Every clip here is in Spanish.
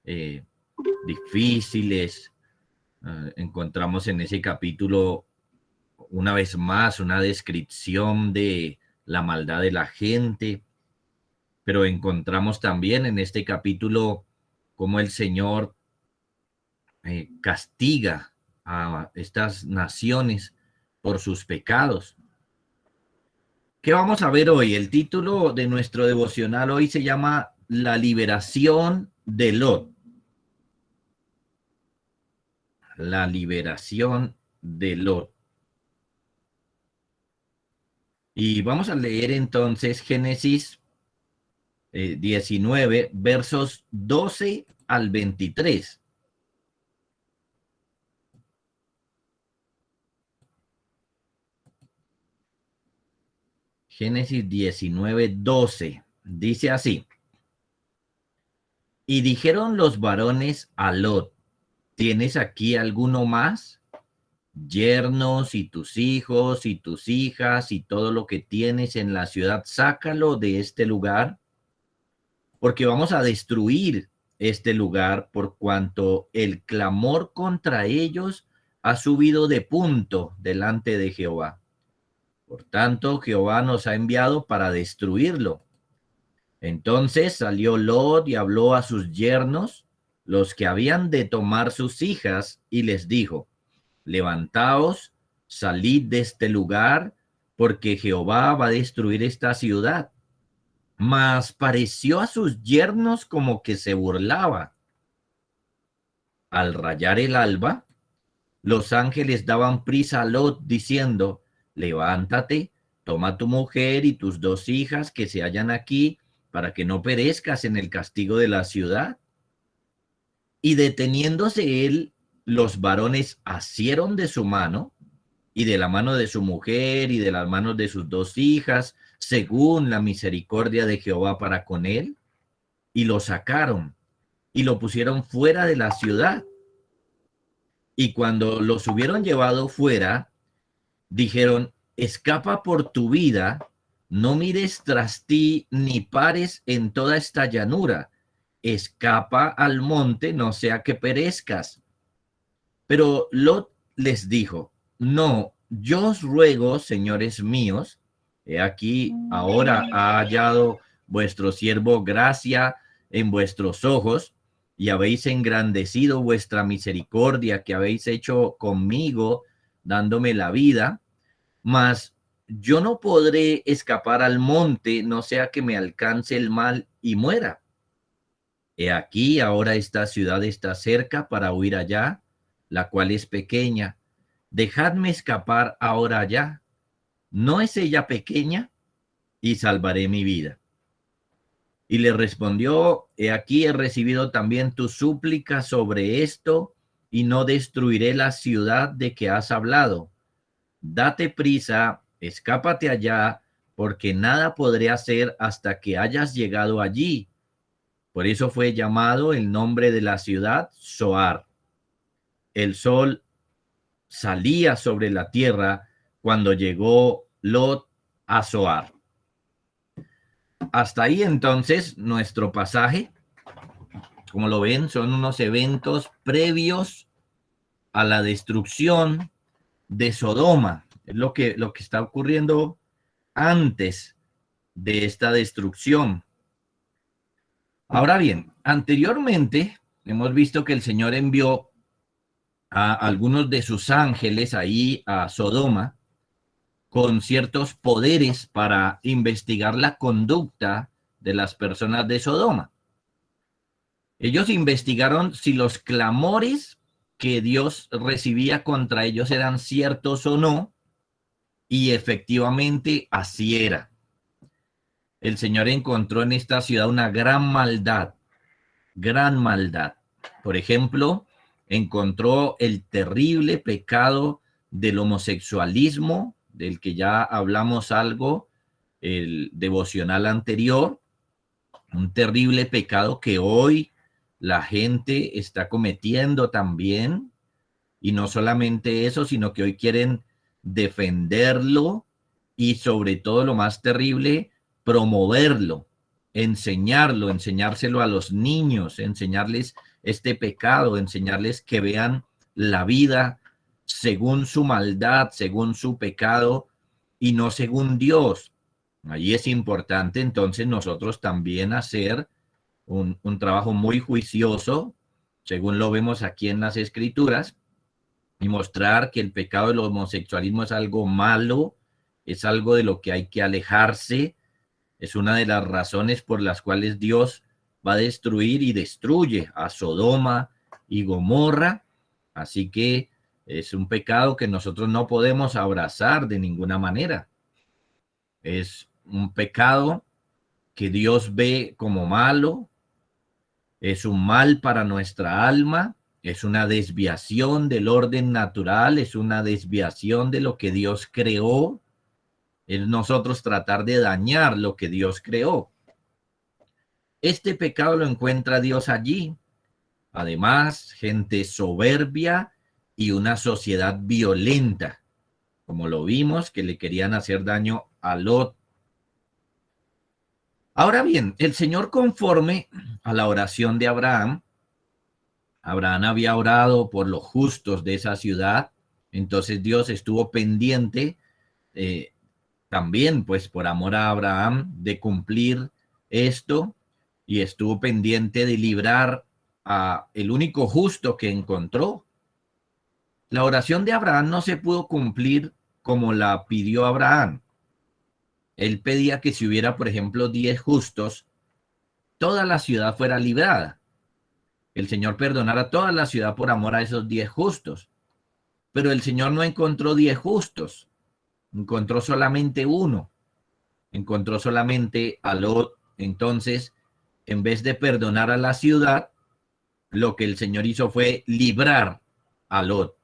eh, difíciles. Encontramos en ese capítulo una vez más una descripción de la maldad de la gente, pero encontramos también en este capítulo cómo el Señor castiga a estas naciones por sus pecados. ¿Qué vamos a ver hoy? El título de nuestro devocional hoy se llama La liberación de Lot. La liberación de Lot. Y vamos a leer entonces Génesis 19, versos 12 al 23. Génesis 19, 12. Dice así. Y dijeron los varones a Lot, ¿tienes aquí alguno más? Yernos y tus hijos y tus hijas y todo lo que tienes en la ciudad, sácalo de este lugar, porque vamos a destruir este lugar por cuanto el clamor contra ellos ha subido de punto delante de Jehová. Por tanto, Jehová nos ha enviado para destruirlo. Entonces salió Lot y habló a sus yernos, los que habían de tomar sus hijas, y les dijo, levantaos, salid de este lugar, porque Jehová va a destruir esta ciudad. Mas pareció a sus yernos como que se burlaba. Al rayar el alba, los ángeles daban prisa a Lot, diciendo, levántate, toma tu mujer y tus dos hijas que se hallan aquí, para que no perezcas en el castigo de la ciudad. Y deteniéndose él, los varones asieron de su mano, y de la mano de su mujer, y de las manos de sus dos hijas, según la misericordia de Jehová para con él, y lo sacaron, y lo pusieron fuera de la ciudad. Y cuando los hubieron llevado fuera, dijeron, escapa por tu vida, no mires tras ti, ni pares en toda esta llanura, escapa al monte, no sea que perezcas. Pero Lot les dijo, no, yo os ruego, señores míos, he aquí ahora ha hallado vuestro siervo gracia en vuestros ojos, y habéis engrandecido vuestra misericordia que habéis hecho conmigo, dándome la vida, mas yo no podré escapar al monte, no sea que me alcance el mal y muera. He aquí ahora esta ciudad está cerca para huir allá, la cual es pequeña. Dejadme escapar ahora allá. ¿No es ella pequeña? Y salvaré mi vida. Y le respondió, he aquí he recibido también tu súplica sobre esto, y no destruiré la ciudad de que has hablado. Date prisa, escápate allá, porque nada podré hacer hasta que hayas llegado allí. Por eso fue llamado el nombre de la ciudad Zoar. El sol salía sobre la tierra cuando llegó Lot a Zoar. Hasta ahí entonces nuestro pasaje. Como lo ven, son unos eventos previos a la destrucción de Sodoma. Es lo que está ocurriendo antes de esta destrucción. Ahora bien, anteriormente hemos visto que el Señor envió a algunos de sus ángeles ahí a Sodoma con ciertos poderes para investigar la conducta de las personas de Sodoma. Ellos investigaron si los clamores que Dios recibía contra ellos eran ciertos o no, y efectivamente así era. El Señor encontró en esta ciudad una gran maldad, gran maldad. Por ejemplo, encontró el terrible pecado del homosexualismo, del que ya hablamos algo, el devocional anterior, un terrible pecado que hoy la gente está cometiendo también, y no solamente eso, sino que hoy quieren defenderlo y sobre todo lo más terrible, promoverlo. enseñárselo a los niños, enseñarles este pecado, enseñarles que vean la vida según su maldad, según su pecado y no según Dios. Allí es importante entonces nosotros también hacer un trabajo muy juicioso, según lo vemos aquí en las Escrituras, y mostrar que el pecado del homosexualismo es algo malo, es algo de lo que hay que alejarse, es una de las razones por las cuales Dios va a destruir y destruye a Sodoma y Gomorra. Así que es un pecado que nosotros no podemos abrazar de ninguna manera. Es un pecado que Dios ve como malo, es un mal para nuestra alma, es una desviación del orden natural, es una desviación de lo que Dios creó, es nosotros tratar de dañar lo que Dios creó. Este pecado lo encuentra Dios allí. Además, gente soberbia y una sociedad violenta, como lo vimos, que le querían hacer daño a Lot. Ahora bien, el Señor, conforme a la oración de Abraham, Abraham había orado por los justos de esa ciudad, entonces Dios estuvo pendiente también, pues por amor a Abraham, de cumplir esto, y estuvo pendiente de librar a el único justo que encontró. La oración de Abraham no se pudo cumplir como la pidió Abraham. Él pedía que si hubiera, por ejemplo, 10 justos, toda la ciudad fuera librada. El Señor perdonara toda la ciudad por amor a esos 10 justos. Pero el Señor no encontró 10 justos, encontró solamente uno, encontró solamente a Lot. Entonces, en vez de perdonar a la ciudad, lo que el Señor hizo fue librar a Lot.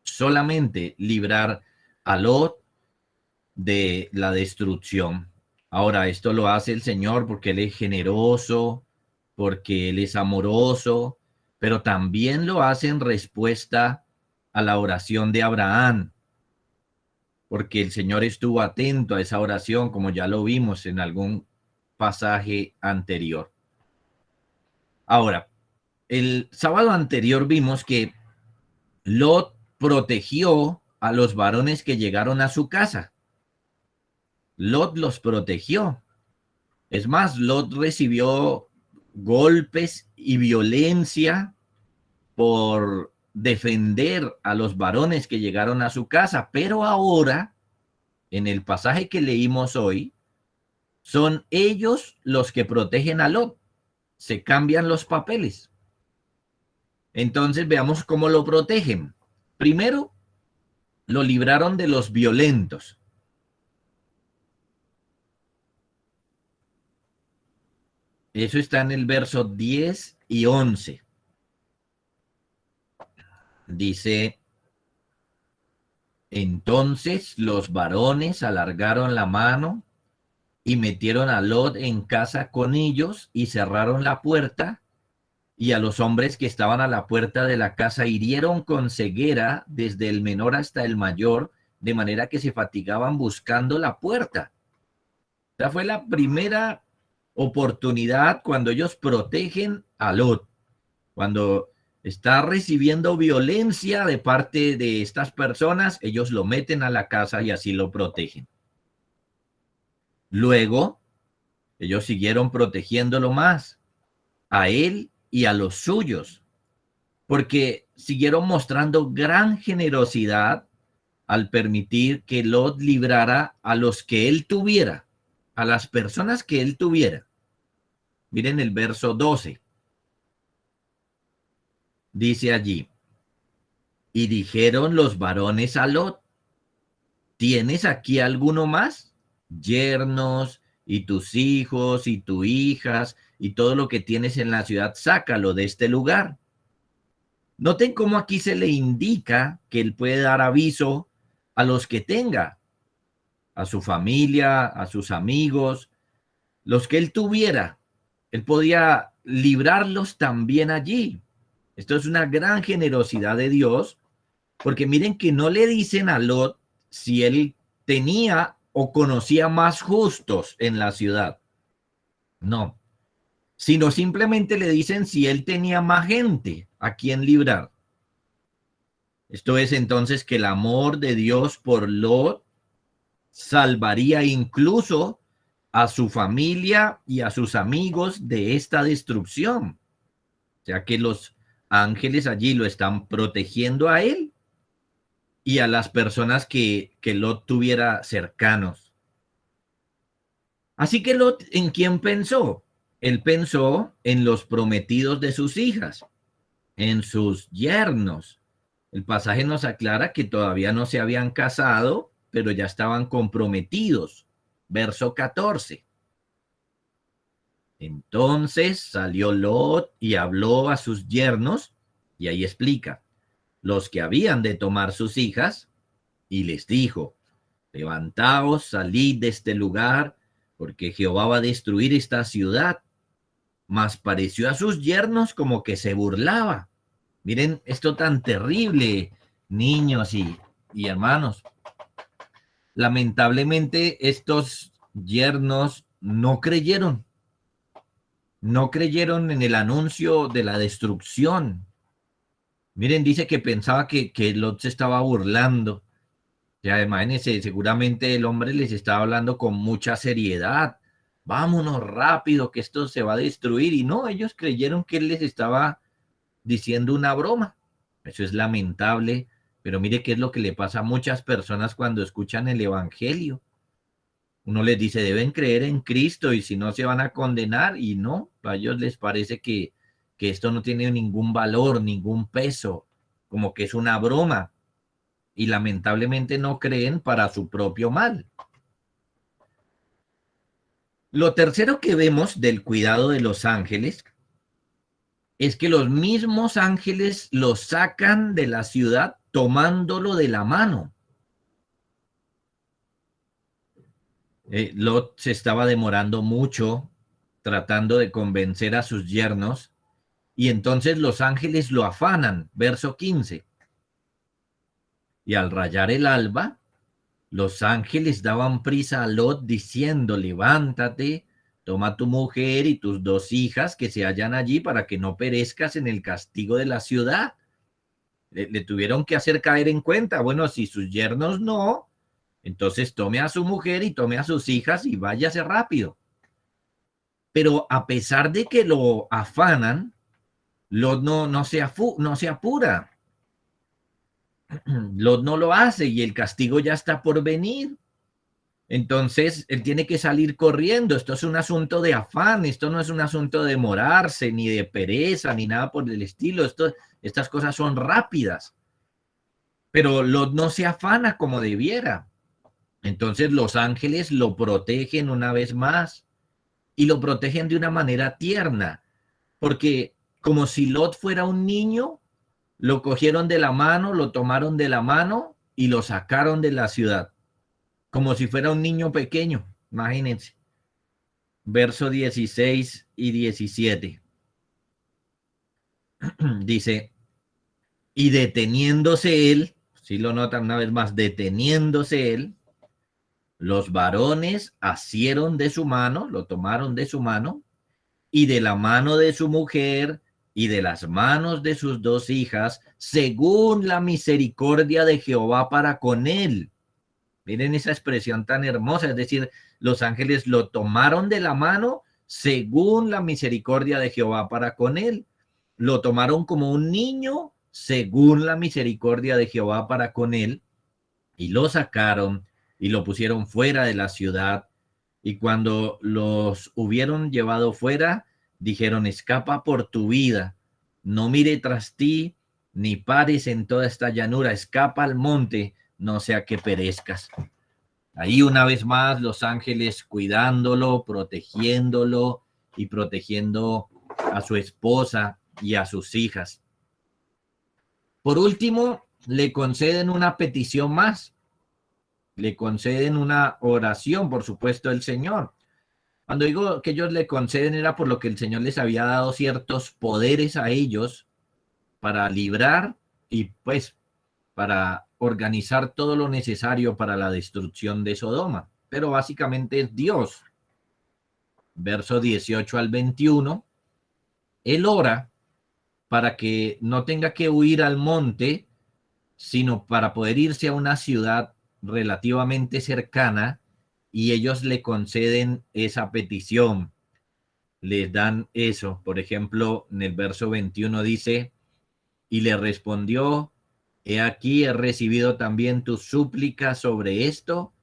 Solamente librar a Lot de la destrucción. Ahora, esto lo hace el Señor porque Él es generoso, porque Él es amoroso, pero también lo hace en respuesta a la oración de Abraham, porque el Señor estuvo atento a esa oración, como ya lo vimos en algún pasaje anterior. Ahora, el sábado anterior vimos que Lot protegió a los varones que llegaron a su casa. Lot los protegió. Es más, Lot recibió golpes y violencia por defender a los varones que llegaron a su casa, pero ahora, en el pasaje que leímos hoy, son ellos los que protegen a Lot. Se cambian los papeles. Entonces veamos cómo lo protegen. Primero, lo libraron de los violentos. Eso está en el verso 10 y 11. Dice: entonces los varones alargaron la mano y metieron a Lot en casa con ellos y cerraron la puerta, y a los hombres que estaban a la puerta de la casa hirieron con ceguera desde el menor hasta el mayor, de manera que se fatigaban buscando la puerta. Esa fue la primera oportunidad cuando ellos protegen a Lot, cuando está recibiendo violencia de parte de estas personas, ellos lo meten a la casa y así lo protegen. Luego, ellos siguieron protegiéndolo más, a él y a los suyos, porque siguieron mostrando gran generosidad al permitir que Lot librara a los que él tuviera, a las personas que él tuviera. Miren el verso 12. Dice allí: y dijeron los varones a Lot: ¿tienes aquí alguno más? Yernos y tus hijos y tus hijas y todo lo que tienes en la ciudad, sácalo de este lugar. Noten cómo aquí se le indica que él puede dar aviso a los que tenga, a su familia, a sus amigos, los que él tuviera. Él podía librarlos también allí. Esto es una gran generosidad de Dios, porque miren que no le dicen a Lot si él tenía o conocía más justos en la ciudad. No, sino simplemente le dicen si él tenía más gente a quien librar. Esto es entonces que el amor de Dios por Lot salvaría incluso a su familia y a sus amigos de esta destrucción. O sea que los ángeles allí lo están protegiendo a él y a las personas que Lot tuviera cercanos. Así que Lot, ¿en quién pensó? Él pensó en los prometidos de sus hijas, en sus yernos. El pasaje nos aclara que todavía no se habían casado, pero ya estaban comprometidos. Verso 14. Entonces salió Lot y habló a sus yernos, y ahí explica, los que habían de tomar sus hijas, y les dijo, levantaos, salid de este lugar, porque Jehová va a destruir esta ciudad. Mas pareció a sus yernos como que se burlaba. Miren esto tan terrible, niños y hermanos. Lamentablemente estos yernos no creyeron en el anuncio de la destrucción. Miren, dice que pensaba que Lot se estaba burlando. Ya imagínense, seguramente el hombre les estaba hablando con mucha seriedad. Vámonos rápido, que esto se va a destruir. Y no, ellos creyeron que él les estaba diciendo una broma. Eso es lamentable, pero mire qué es lo que le pasa a muchas personas cuando escuchan el evangelio. Uno les dice, deben creer en Cristo y si no se van a condenar y no, a ellos les parece que esto no tiene ningún valor, ningún peso, como que es una broma y lamentablemente no creen para su propio mal. Lo tercero que vemos del cuidado de los ángeles es que los mismos ángeles lo sacan de la ciudad tomándolo de la mano. Lot se estaba demorando mucho tratando de convencer a sus yernos y entonces los ángeles lo afanan, verso 15. Y al rayar el alba, los ángeles daban prisa a Lot diciendo, levántate, toma tu mujer y tus dos hijas que se hallan allí para que no perezcas en el castigo de la ciudad. Le tuvieron que hacer caer en cuenta, bueno, si sus yernos no, entonces tome a su mujer y tome a sus hijas y váyase rápido. Pero a pesar de que lo afanan, Lot no se apura. Lot no lo hace y el castigo ya está por venir. Entonces, él tiene que salir corriendo. Esto es un asunto de afán, esto no es un asunto de demorarse, ni de pereza, ni nada por el estilo. Estas cosas son rápidas. Pero Lot no se afana como debiera. Entonces, los ángeles lo protegen una vez más y lo protegen de una manera tierna, porque como si Lot fuera un niño, lo cogieron de la mano, lo tomaron de la mano y lo sacaron de la ciudad, como si fuera un niño pequeño, imagínense. Verso 16 y 17. Dice, y deteniéndose él, si lo notan una vez más, deteniéndose él, los varones asieron de su mano, lo tomaron de su mano, y de la mano de su mujer y de las manos de sus dos hijas, según la misericordia de Jehová para con él. Miren esa expresión tan hermosa, es decir, los ángeles lo tomaron de la mano según la misericordia de Jehová para con él. Lo tomaron como un niño según la misericordia de Jehová para con él y lo sacaron y lo pusieron fuera de la ciudad. Y cuando los hubieron llevado fuera, dijeron, escapa por tu vida, no mire tras ti, ni pares en toda esta llanura, escapa al monte, no sea que perezcas. Ahí una vez más los ángeles cuidándolo, protegiéndolo y protegiendo a su esposa y a sus hijas. Por último, le conceden una petición más, le conceden una oración, por supuesto, el Señor. Cuando digo que ellos le conceden era por lo que el Señor les había dado ciertos poderes a ellos para librar y pues para organizar todo lo necesario para la destrucción de Sodoma. Pero básicamente es Dios. verso 18 al 21, él ora para que no tenga que huir al monte, sino para poder irse a una ciudad relativamente cercana, y ellos le conceden esa petición, les dan eso. Por ejemplo, en el verso 21 dice, y le respondió, he aquí, he recibido también tu súplica sobre esto,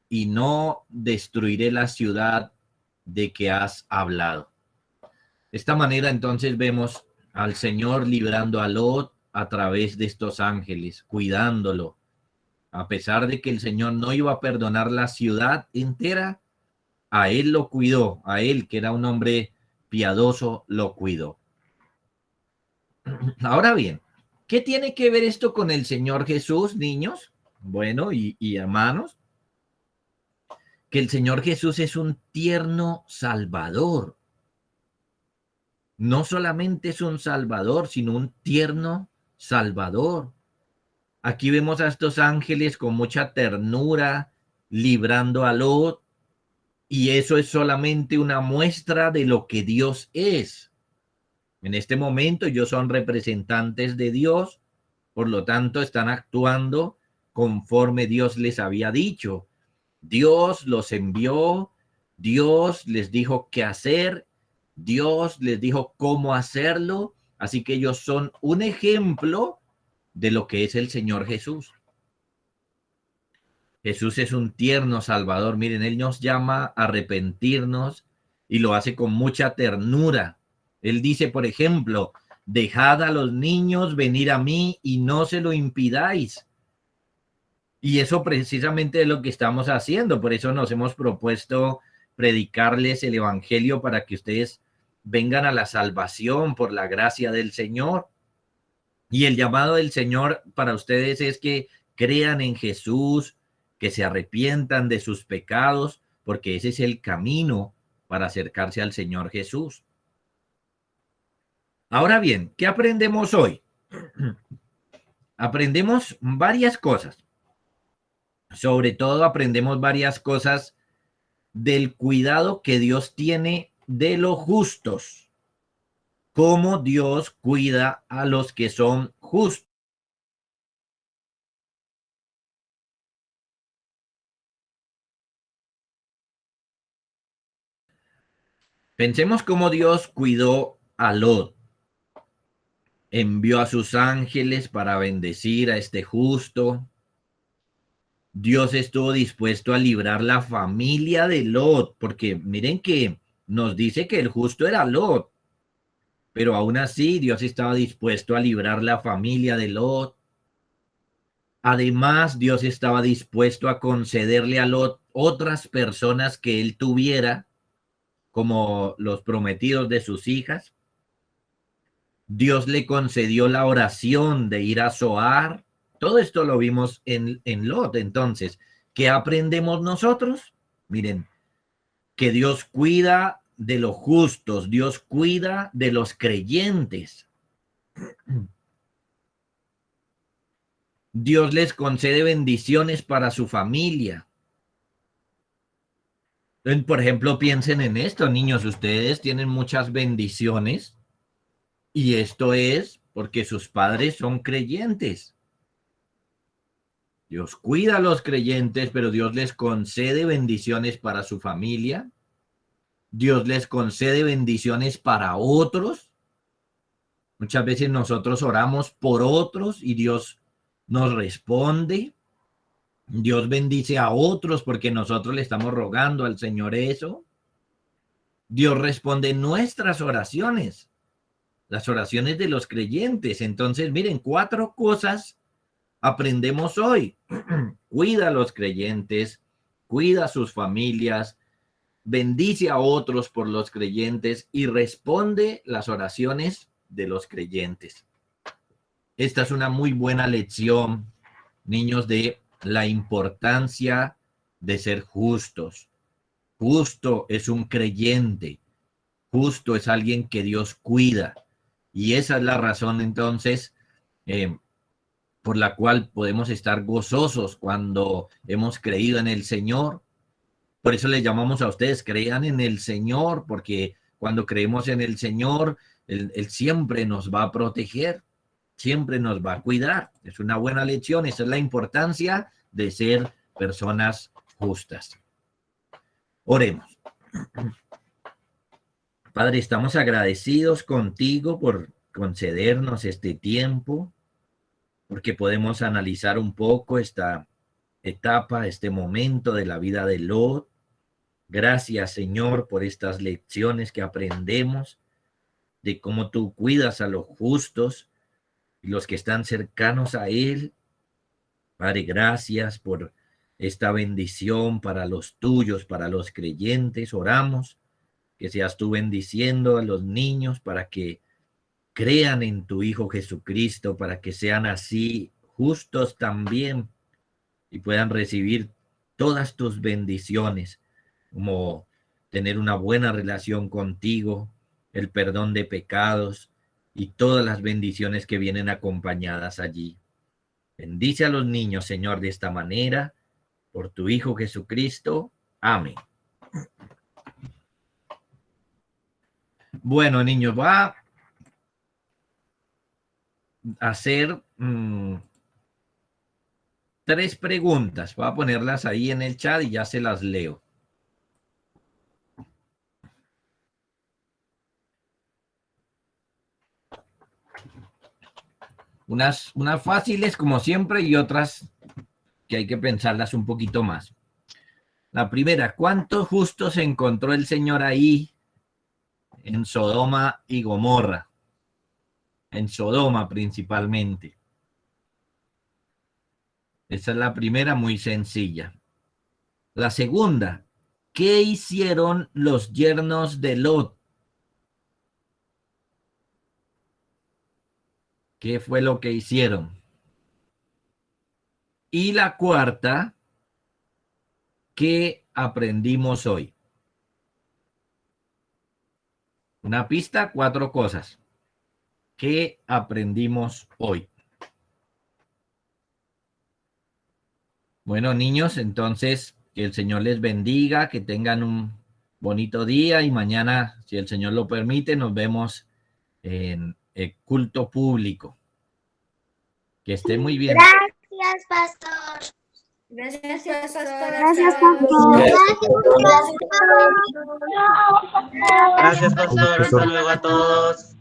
y no destruiré la ciudad de que has hablado. De esta manera entonces vemos al Señor librando a Lot a través de estos ángeles, cuidándolo. A pesar de que el Señor no iba a perdonar la ciudad entera, a él lo cuidó, a él que era un hombre piadoso, lo cuidó. Ahora bien, ¿qué tiene que ver esto con el Señor Jesús, niños? Bueno, y hermanos, que el Señor Jesús es un tierno Salvador. No solamente es un Salvador, sino un tierno Salvador. Aquí vemos a estos ángeles con mucha ternura, librando a Lot, y eso es solamente una muestra de lo que Dios es. En este momento ellos son representantes de Dios, por lo tanto están actuando conforme Dios les había dicho. Dios los envió, Dios les dijo qué hacer, Dios les dijo cómo hacerlo, así que ellos son un ejemplo de lo que es el Señor Jesús. Jesús es un tierno Salvador. Miren, Él nos llama a arrepentirnos y lo hace con mucha ternura. Él dice, por ejemplo, dejad a los niños venir a mí y no se lo impidáis. Y eso precisamente es lo que estamos haciendo. Por eso nos hemos propuesto predicarles el Evangelio para que ustedes vengan a la salvación por la gracia del Señor. Y el llamado del Señor para ustedes es que crean en Jesús, que se arrepientan de sus pecados, porque ese es el camino para acercarse al Señor Jesús. Ahora bien, ¿qué aprendemos hoy? Aprendemos varias cosas. Sobre todo aprendemos varias cosas del cuidado que Dios tiene de los justos, cómo Dios cuida a los que son justos. Pensemos cómo Dios cuidó a Lot. Envió a sus ángeles para bendecir a este justo. Dios estuvo dispuesto a librar la familia de Lot, porque miren que nos dice que el justo era Lot, pero aún así Dios estaba dispuesto a librar la familia de Lot. Además, Dios estaba dispuesto a concederle a Lot otras personas que él tuviera, como los prometidos de sus hijas. Dios le concedió la oración de ir a Zoar. Todo esto lo vimos en Lot. Entonces, ¿qué aprendemos nosotros? Miren, que Dios cuida de los justos, Dios cuida de los creyentes. Dios les concede bendiciones para su familia. Entonces, por ejemplo, piensen en esto, niños, ustedes tienen muchas bendiciones y esto es porque sus padres son creyentes. Dios cuida a los creyentes, pero Dios les concede bendiciones para su familia. Dios les concede bendiciones para otros. Muchas veces nosotros oramos por otros y Dios nos responde. Dios bendice a otros porque nosotros le estamos rogando al Señor eso. Dios responde nuestras oraciones, las oraciones de los creyentes. Entonces, miren, 4 cosas aprendemos hoy. Cuida a los creyentes, cuida a sus familias, bendice a otros por los creyentes y responde las oraciones de los creyentes. Esta es una muy buena lección, niños, de la importancia de ser justos. Justo es un creyente, justo es alguien que Dios cuida. Y esa es la razón entonces por la cual podemos estar gozosos cuando hemos creído en el Señor. Por eso les llamamos a ustedes, crean en el Señor, porque cuando creemos en el Señor, Él siempre nos va a proteger, siempre nos va a cuidar. Es una buena lección, esa es la importancia de ser personas justas. Oremos. Padre, estamos agradecidos contigo por concedernos este tiempo, porque podemos analizar un poco esta etapa, este momento de la vida de Lot. Gracias, Señor, por estas lecciones que aprendemos de cómo tú cuidas a los justos y los que están cercanos a Él. Padre, gracias por esta bendición para los tuyos, para los creyentes. Oramos que seas tú bendiciendo a los niños para que crean en tu Hijo Jesucristo, para que sean así justos también y puedan recibir todas tus bendiciones, como tener una buena relación contigo, el perdón de pecados y todas las bendiciones que vienen acompañadas allí. Bendice a los niños, Señor, de esta manera, por tu Hijo Jesucristo. Amén. Bueno, niños, va a hacer 3 preguntas. Voy a ponerlas ahí en el chat y ya se las leo. Unas fáciles como siempre y otras que hay que pensarlas un poquito más. La primera, ¿cuántos justos encontró el Señor ahí en Sodoma y Gomorra? En Sodoma principalmente. Esa es la primera, muy sencilla. La segunda, ¿qué hicieron los yernos de Lot? ¿Qué fue lo que hicieron? Y la cuarta, ¿qué aprendimos hoy? Una pista, 4 cosas. ¿Qué aprendimos hoy? Bueno, niños, entonces que el Señor les bendiga, que tengan un bonito día y mañana, si el Señor lo permite, nos vemos en el culto público. Que esté muy bien. Gracias, pastor. Gracias, pastor. Gracias, pastor. Gracias, pastor. Hasta luego a todos.